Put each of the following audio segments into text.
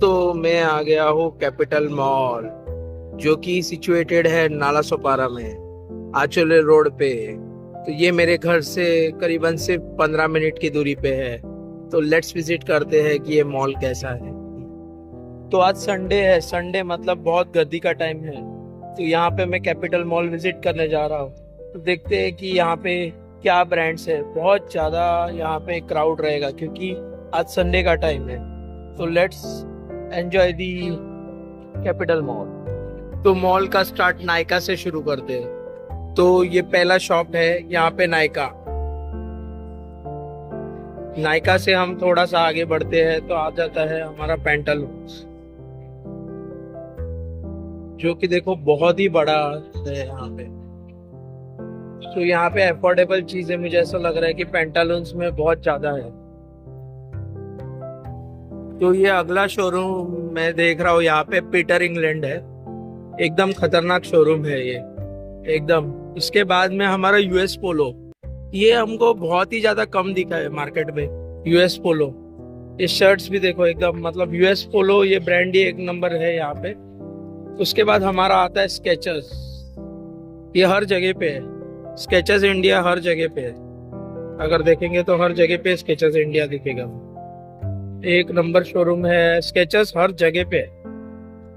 दोस्तों, मैं आ गया हूँ कैपिटल मॉल, जो कि सिचुएटेड है नालासोपारा में, आचोले रोड पे। तो ये मेरे घर से करीबन सिर्फ 15 मिनट की दूरी पे है। तो लेट्स विजिट करते हैं कि ये मॉल कैसा है। तो आज संडे है, संडे मतलब बहुत गर्दी का टाइम है। तो यहाँ पे मैं कैपिटल मॉल विजिट करने जा रहा हूँ। तो देखते हैं कि यहाँ पे क्या ब्रांड्स है। बहुत ज़्यादा यहाँ पे क्राउड रहेगा क्योंकि आज संडे का टाइम है। तो let's enjoy the capital mall. तो मॉल का स्टार्ट नायका से शुरू करते हैं। तो ये पहला शॉप है यहाँ पे नायका। नायका से हम थोड़ा सा आगे बढ़ते हैं तो आ जाता है हमारा पैंटालून्स, जो कि देखो बहुत ही बड़ा है यहाँ पे। तो यहाँ पे अफोर्डेबल चीजें मुझे ऐसा लग रहा है कि पैंटालून्स में बहुत ज्यादा है। तो ये अगला शोरूम मैं देख रहा हूँ यहाँ पे पीटर इंग्लैंड है। एकदम खतरनाक शोरूम है ये, एकदम। इसके बाद में हमारा यूएस पोलो। ये हमको बहुत ही ज्यादा कम दिखा है मार्केट में, यूएस पोलो। ये शर्ट्स भी देखो एकदम, मतलब यूएस पोलो ये ब्रांड ही एक नंबर है यहाँ पे। उसके बाद हमारा आता है स्केचर्स। ये हर जगह पे है, स्केचर्स इंडिया हर जगह पे है। अगर देखेंगे तो हर जगह पे स्केचर्स इंडिया दिखेगा। एक नंबर शोरूम है, स्केचर्स हर जगह पे।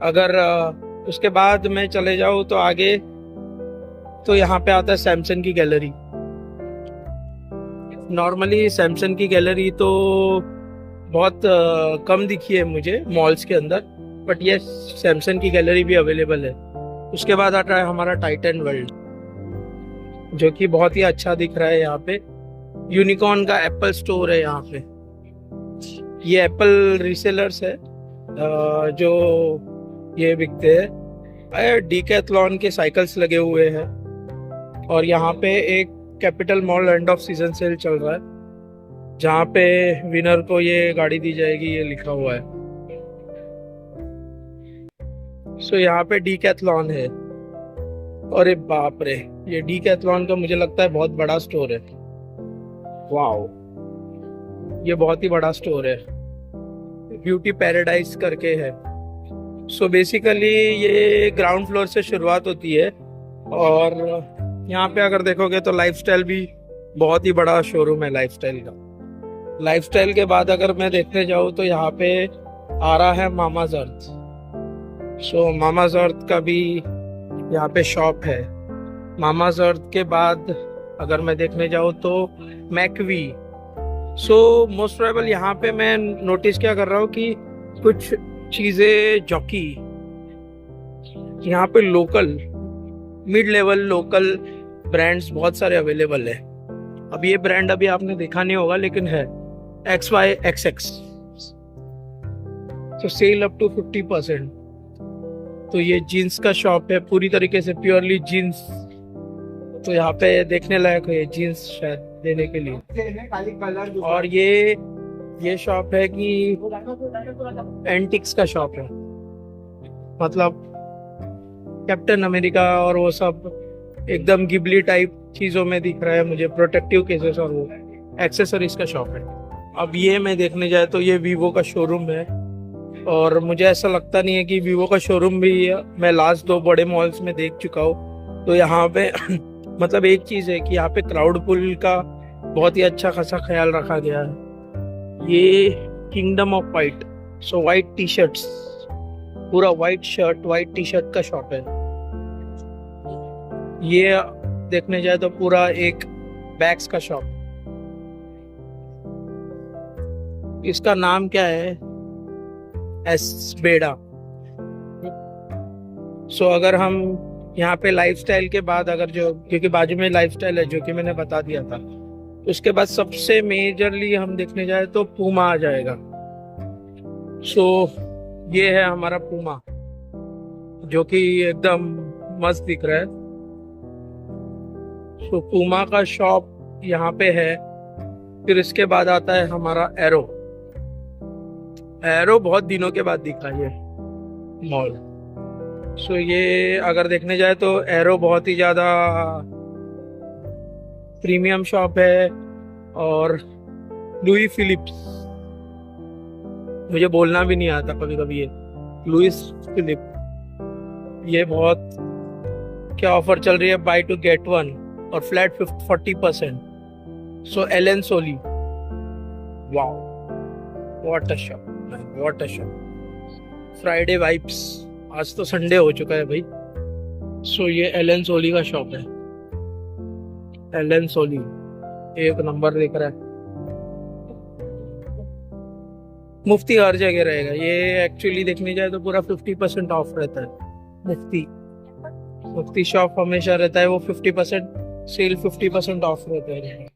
अगर उसके बाद मैं चले जाऊँ तो आगे, तो यहाँ पे आता है सैमसंग की गैलरी। नॉर्मली सैमसंग की गैलरी तो बहुत कम दिखी है मुझे मॉल्स के अंदर, बट ये सैमसंग की गैलरी भी अवेलेबल है। उसके बाद आता है हमारा टाइटन वर्ल्ड, जो कि बहुत ही अच्छा दिख रहा है यहाँ पे। यूनिकॉर्न का एप्पल स्टोर है यहाँ पे। ये एप्पल रीसेलर्स है जो ये बिकते हैं। डीकैथलॉन के साइकिल्स लगे हुए हैं। और यहाँ पे एक capital mall and of season cell चल रहा है, जहाँ पे विनर को ये गाड़ी दी जाएगी, ये लिखा हुआ है। सो यहाँ पे डीकैथलॉन है। अरे बाप रे, ये डीकैथलॉन का मुझे लगता है बहुत बड़ा स्टोर है। वाओ, ये बहुत ही बड़ा स्टोर है। ब्यूटी पैराडाइज करके है। सो बेसिकली ये ग्राउंड फ्लोर से शुरुआत होती है। और यहाँ पे अगर देखोगे तो लाइफस्टाइल भी बहुत ही बड़ा शोरूम है लाइफस्टाइल का। लाइफस्टाइल के बाद अगर मैं देखने जाऊँ तो यहाँ पे आ रहा है मामाज अर्थ। सो मामाज अर्थ का भी यहाँ पे शॉप है। मामाज अर्थ के बाद अगर मैं देखने जाऊँ तो मैकवी। सो मोस्ट प्रोबेबल यहाँ पे मैं नोटिस क्या कर रहा हूँ कि कुछ चीजें जॉकी यहाँ पे local, mid level local brands बहुत सारे अवेलेबल है। अब ये ब्रांड अभी आपने देखा नहीं होगा, लेकिन है XYXX। तो सेल अप टू 50%। तो ये जीन्स का शॉप है, पूरी तरीके से प्योरली जीन्स। तो यहाँ पे देखने लायक है जीन्स शायद देने के लिए। और ये शॉप है कि एंटिक्स का शॉप है, मतलब कैप्टन अमेरिका और वो सब एकदम गिबली टाइप चीजों में दिख रहा है मुझे, प्रोटेक्टिव केसेस और वो एक्सेसरीज का शॉप है। अब ये मैं देखने जाए तो ये वीवो का शोरूम है। और मुझे ऐसा लगता नहीं है कि वीवो का शोरूम भी मैं लास्ट 2 बड़े मॉल्स में देख चुका हूँ। तो यहाँ पे मतलब एक चीज है कि यहाँ पे क्राउड पुल का बहुत ही अच्छा खासा ख्याल रखा गया है। ये kingdom of white, so white T shirts, पूरा white shirt white T shirt का शॉप है। ये देखने जाए तो पूरा एक बैग्स का शॉप। इसका नाम क्या है, एस बेड़ा। सो अगर हम यहाँ पे लाइफस्टाइल के बाद अगर जो, क्योंकि बाजू में लाइफस्टाइल है जो कि मैंने बता दिया था, उसके बाद सबसे मेजरली हम देखने जाए तो पूमा आ जाएगा। सो ये है हमारा पूमा, जो कि एकदम मस्त दिख रहा है। सो पूमा का शॉप यहाँ पे है। फिर इसके बाद आता है हमारा एरो। एरो बहुत दिनों के बाद दिखा ये मॉल। सो ये अगर देखने जाए तो एरो बहुत ही ज्यादा प्रीमियम शॉप है। और लुई फिलिप्स, मुझे बोलना भी नहीं आता कभी कभी। ये लुइस फिलिप, ये बहुत क्या ऑफर चल रही है, बाय टू गेट वन और flat 40%। So Elon Soli, wow, what a shop, what a shop. Friday vibes, आज तो संडे हो चुका है भाई। सो ये एलन सोली का शॉप है। एलन सोली एक नंबर दिख रहा है। मुफ्ती हर जगह रहेगा ये, एक्चुअली देखने जाए तो पूरा 50% ऑफ रहता है। मुफ्ती शॉप हमेशा रहता है वो 50% सेल, 50% ऑफ रहता है।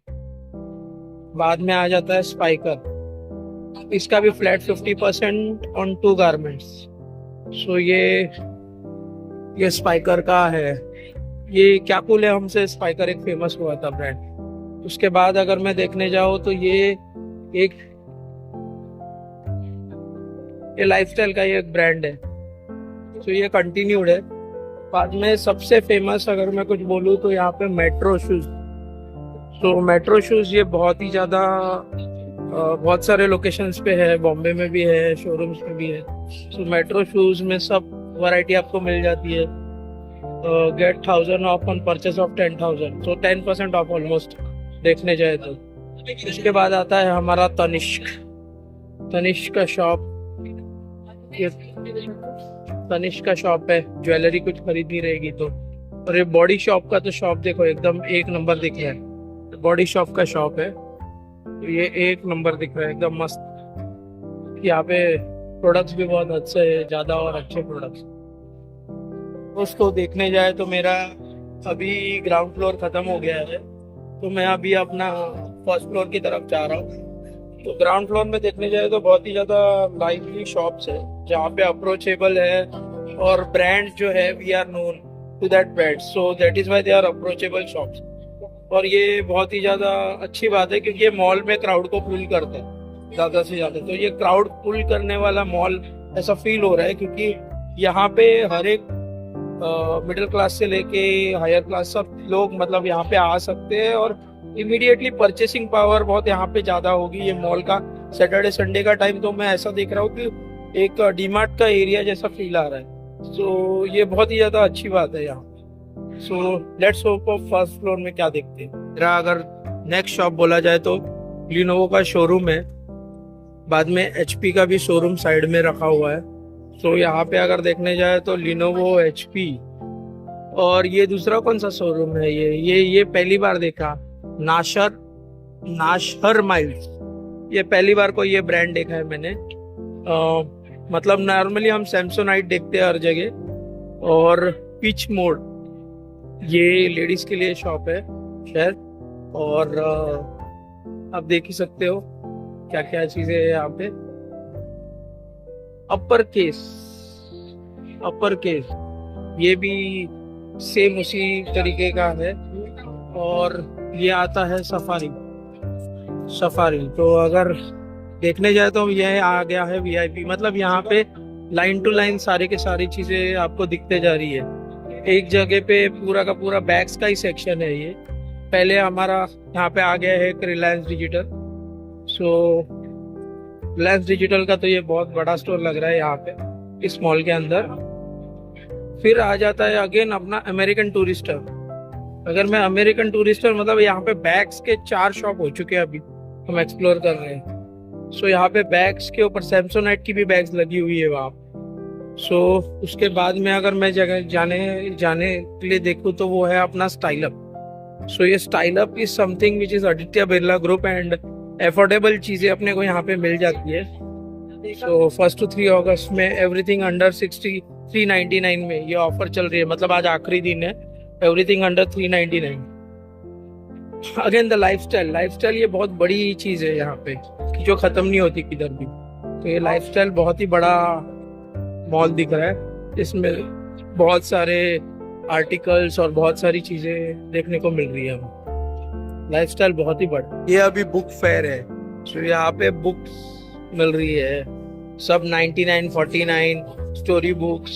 बाद में आ जाता है स्पाइकर, इसका भी फ्लैट 50% ऑन 2 गारमेंट्स। सो ये स्पाइकर का है। ये क्या कूल है, हमसे स्पाइकर एक फेमस हुआ था ब्रांड। उसके बाद अगर मैं देखने जाऊँ तो ये लाइफस्टाइल का ये एक ब्रांड है। तो ये कंटिन्यूड है। बाद में सबसे फेमस अगर मैं कुछ बोलूँ तो यहाँ पे मेट्रो शूज। तो मेट्रो शूज ये बहुत ही ज़्यादा बहुत सारे लोकेशंस पे है, बॉम्बे में भी है, शोरूम्स में भी है। तो मेट्रो शूज में सब वैरायटी आपको मिल जाती है। Get 1000 off on purchase of 10,000, तो 10% ऑफ ऑलमोस्ट देखने जाए तो। इसके बाद आता है हमारा तनिष्क का शॉप। ये तनिष्क का शॉप है, ज्वेलरी कुछ खरीदनी रहेगी तो। और ये बॉडी शॉप का तो शॉप देखो, एकदम एक नंबर दिख रहा है। बॉडी शॉप का शॉप है, तो ये एक नंबर दिख रहा है, एकदम मस्त। यहाँ पे प्रोडक्ट्स भी बहुत अच्छे हैं, ज़्यादा और अच्छे प्रोडक्ट्स। उसको देखने जाए तो मेरा अभी ग्राउंड फ्लोर खत्म हो गया है, तो मैं अभी अपना फर्स्ट फ्लोर की तरफ जा रहा हूँ। तो ग्राउंड फ्लोर में देखने जाए तो बहुत ही ज़्यादा लाइवली शॉप्स है, जहाँ पे अप्रोचेबल है और ब्रांड जो है we are known to that brand, so that is why they are approachable shops. और ये बहुत ही ज़्यादा अच्छी बात है क्योंकि ये मॉल में क्राउड को पुल करते हैं ज़्यादा से ज़्यादा। तो ये क्राउड पुल करने वाला मॉल ऐसा फील हो रहा है, क्योंकि यहाँ पे हर एक मिडिल क्लास से लेके हायर क्लास सब लोग मतलब यहाँ पे आ सकते हैं, और इमीडिएटली परचेसिंग पावर बहुत यहाँ पे ज़्यादा होगी। ये मॉल का सैटरडे संडे का टाइम तो मैं ऐसा देख रहा हूँ कि एक डीमार्ट का एरिया जैसा फील आ रहा है। सो ये बहुत ही ज़्यादा अच्छी बात है यहाँ। So let's hope of first floor में क्या देखते हैं। मेरा अगर नेक्स्ट शॉप बोला जाए तो लिनोवो का शोरूम है, बाद में एचपी का भी शोरूम साइड में रखा हुआ है। तो यहाँ पे अगर देखने जाए तो लिनोवो, एचपी, और ये दूसरा कौन सा शोरूम है, ये पहली बार देखा, नाशर माइल्स। ये पहली बार को ये ब्रांड देखा है मैंने। मतलब नॉर्मली हम सैमसोनाइट देखते हैं हर जगह। और पिच मोड, ये लेडीज के लिए शॉप है शायद। और आप देख ही सकते हो क्या क्या चीजें है यहाँ पे। अपर केस ये भी सेम उसी तरीके का है। और ये आता है सफारी। तो अगर देखने जाए तो यह आ गया है वीआईपी, मतलब यहाँ पे लाइन टू लाइन सारी के सारी चीजें आपको दिखते जा रही है। एक जगह पे पूरा का पूरा बैग्स का ही सेक्शन है ये। पहले हमारा यहाँ पे आ गया है एक रिलायंस डिजिटल। सो रिलायंस डिजिटल का तो ये बहुत बड़ा स्टोर लग रहा है यहाँ पे इस मॉल के अंदर। फिर आ जाता है अगेन अपना अमेरिकन टूरिस्टर। अगर मैं अमेरिकन टूरिस्टर मतलब यहाँ पे बैग्स के 4 शॉप हो चुके हैं, अभी हम एक्सप्लोर कर रहे हैं। सो यहाँ पे बैग्स के ऊपर सैमसोनाइट की भी बैग्स लगी हुई है वहाँ। सो उसके बाद में अगर मैं जगह जाने के लिए देखूँ तो वो है अपना स्टाइल अप। सो ये style up is something which is Aditya Birla group and affordable चीजें अपने को यहाँ पे मिल जाती है। सो 1 to 3 अगस्त में एवरीथिंग अंडर 399 में ये ऑफर चल रही है। मतलब आज आखिरी दिन है, everything under 399। Again the lifestyle ये बहुत बड़ी चीज है यहाँ पे जो खत्म नहीं होती किधर भी। तो ये लाइफस्टाइल बहुत ही बड़ा मॉल दिख रहा है, इसमें बहुत सारे आर्टिकल्स और बहुत सारी चीजें देखने को मिल रही है हमें। लाइफस्टाइल बहुत ही बड़ा। ये अभी बुक फेयर है, तो यहाँ पे बुक्स मिल रही है सब 99, 49 स्टोरी बुक्स।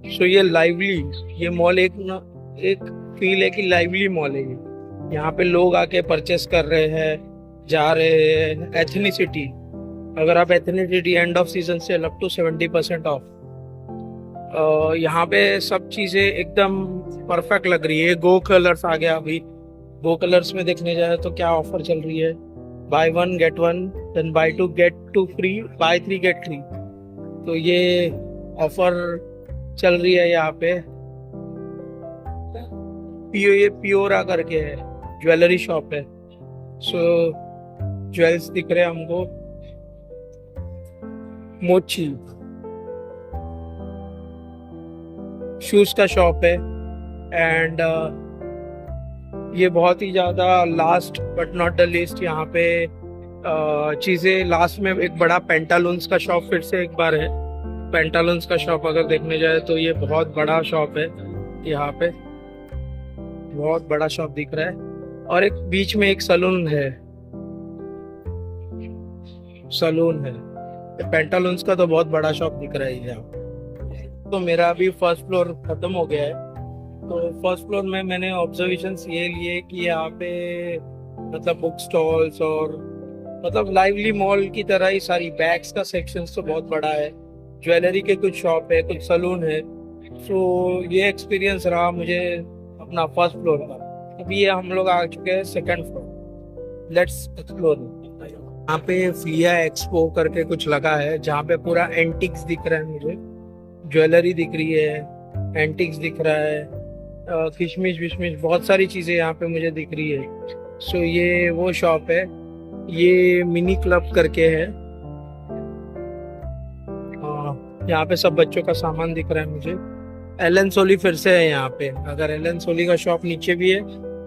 सो ये लाइवली, ये मॉल एक फील है कि लाइवली मॉल है ये। यहाँ पे लोग आके परचेस कर रहे हैं, जा रहे हैं। एथनिसिटी अगर आप ethnicity end of season sale up to 70% off. यहाँ पे सब चीजें एकदम परफेक्ट लग रही है। गो कलर्स आ गया अभी। गो कलर्स में देखने जाए तो क्या ऑफर चल रही है, buy 1 get 1, then buy 2 get 2 free, buy 3 get 3। तो ये ऑफर चल रही है यहाँ पे। ये पियोरा करके है, ज्वेलरी शॉप है। सो ज्वेल्स दिख रहे हैं हमको। मोची शूज का शॉप है। एंड ये बहुत ही ज्यादा last but not the least यहाँ पे चीजें लास्ट में एक बड़ा पेंटालून्स का शॉप फिर से एक बार है। पेंटालून्स का शॉप अगर देखने जाए तो ये बहुत बड़ा शॉप है। यहाँ पे बहुत बड़ा शॉप दिख रहा है। और एक बीच में एक सलून है। पेंटालून्स का तो बहुत बड़ा शॉप दिख रहा है यहाँ। तो मेरा अभी फर्स्ट फ्लोर खत्म हो गया है। तो फर्स्ट फ्लोर में मैंने ऑब्जर्वेशंस ये लिए कि यहाँ पे मतलब बुक स्टॉल्स और मतलब लाइवली मॉल की तरह ही सारी बैग्स का सेक्शन तो बहुत बड़ा है। ज्वेलरी के कुछ शॉप है, कुछ सलून है। सो ये एक्सपीरियंस रहा मुझे अपना फर्स्ट फ्लोर का। अभी ये हम लोग आ चुके हैं सेकंड फ्लोर। Let's explore. यहाँ पे फ्लिया एक्सपो करके कुछ लगा है जहाँ पे पूरा एंटिक्स दिख रहा है मुझे। ज्वेलरी दिख रही है, एंटिक्स दिख रहा है, किशमिश विशमिश बहुत सारी चीजें यहाँ पे मुझे दिख रही है। सो ये वो शॉप है। ये मिनी क्लब करके है। यहाँ पे सब बच्चों का सामान दिख रहा है मुझे। एलन सोली फिर से है यहाँ पे। अगर एलन सोली का शॉप नीचे भी है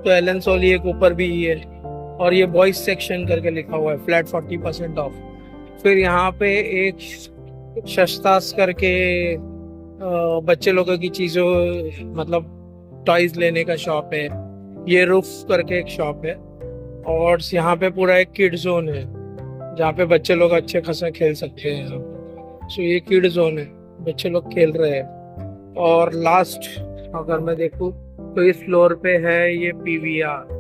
तो एलन सोली एक ऊपर भी ही है। और ये बॉयज सेक्शन करके लिखा हुआ है, फ्लैट 40% ऑफ। फिर यहाँ पे एक शस्तास करके बच्चे लोगों की चीजों मतलब टॉयज लेने का शॉप है। ये रूफ करके एक शॉप है। और यहाँ पे पूरा एक किड जोन है जहाँ पे बच्चे लोग अच्छे खासा खेल सकते हैं। सो ये किड जोन है, बच्चे लोग खेल रहे हैं। और लास्ट अगर मैं देखूँ तो इस फ्लोर पे है ये पीवीआर।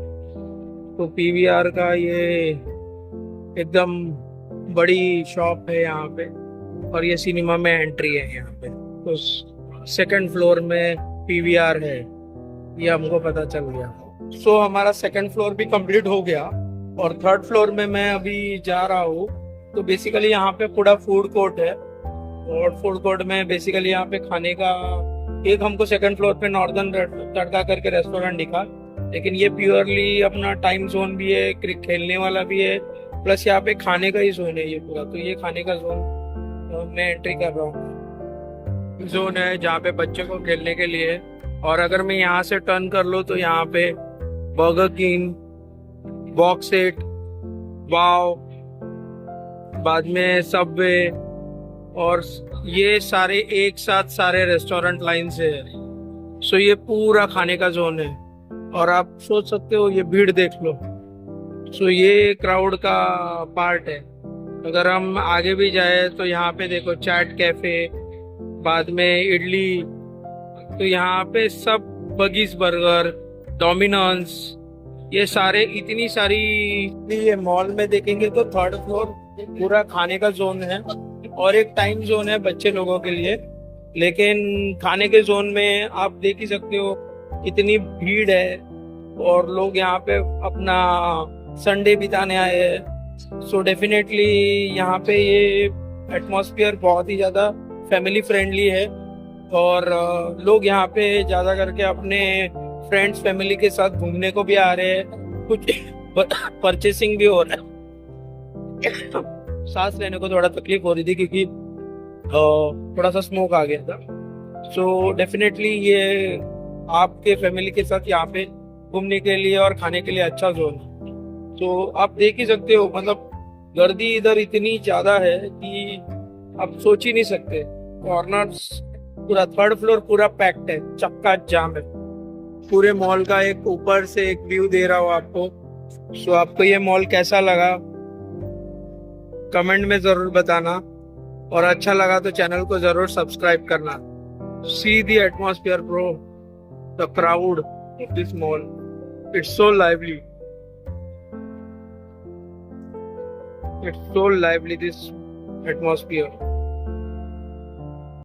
तो पीवीआर का ये एकदम बड़ी शॉप है यहाँ पे। और ये सिनेमा में एंट्री है यहाँ पे। तो सेकंड फ्लोर में पीवीआर है, ये हमको पता चल गया। सो हमारा सेकंड फ्लोर भी कंप्लीट हो गया। और थर्ड फ्लोर में मैं अभी जा रहा हूँ। तो बेसिकली यहाँ पे पूरा फूड कोर्ट है। और फूड कोर्ट में बेसिकली यहाँ पे खाने का एक हमको सेकंड फ्लोर पे नॉर्दर्न तड़का करके रेस्टोरेंट दिखा। लेकिन ये प्योरली अपना टाइम जोन भी है, खेलने वाला भी है, प्लस यहाँ पे खाने का ही जोन है ये पूरा। तो ये खाने का जोन मैं एंट्री कर रहा हूँ। जोन है जहाँ पे बच्चे को खेलने के लिए। और अगर मैं यहाँ से टर्न कर लूँ तो यहाँ पे बर्गर किंग, बॉक्स इट, वाव, बाद में सबवे, और ये सारे एक साथ सारे रेस्टोरेंट लाइन से है। सो ये पूरा खाने का जोन है। और आप सोच सकते हो ये भीड़ देख लो। सो ये क्राउड का पार्ट है। अगर हम आगे भी जाए तो यहाँ पे देखो चाट कैफे, बाद में इडली। तो यहाँ पे सब बगीज बर्गर, डोमिनोज, ये सारे इतनी सारी। ये मॉल में देखेंगे तो थर्ड फ्लोर पूरा खाने का जोन है और एक टाइम जोन है बच्चे लोगों के लिए। लेकिन खाने के जोन में आप देख ही सकते हो कितनी भीड़ है और लोग यहाँ पे अपना संडे बिताने आए हैं। सो डेफिनेटली यहाँ पे ये एटमॉस्फेयर बहुत ही ज्यादा फैमिली फ्रेंडली है। और लोग यहाँ पे ज्यादा करके अपने फ्रेंड्स फैमिली के साथ घूमने को भी आ रहे हैं, कुछ परचेसिंग भी हो रहा है। सांस लेने को थोड़ा तकलीफ हो रही थी क्योंकि थोड़ा सा स्मोक आ गया था। सो डेफिनेटली ये आपके फैमिली के साथ यहाँ पे घूमने के लिए और खाने के लिए अच्छा जोन है। तो आप देख ही सकते हो, मतलब गर्दी इधर इतनी ज्यादा है कि आप सोच ही नहीं सकते। कॉर्नर्स पूरा थर्ड फ्लोर पूरा पैक्ड है, चक्का जाम है। पूरे मॉल का एक ऊपर से एक व्यू दे रहा हूँ आपको। सो आपको ये मॉल कैसा लगा कमेंट में जरूर बताना, और अच्छा लगा तो चैनल को जरूर सब्सक्राइब करना। See the atmosphere bro, the crowd of this mall, it's so lively, this atmosphere.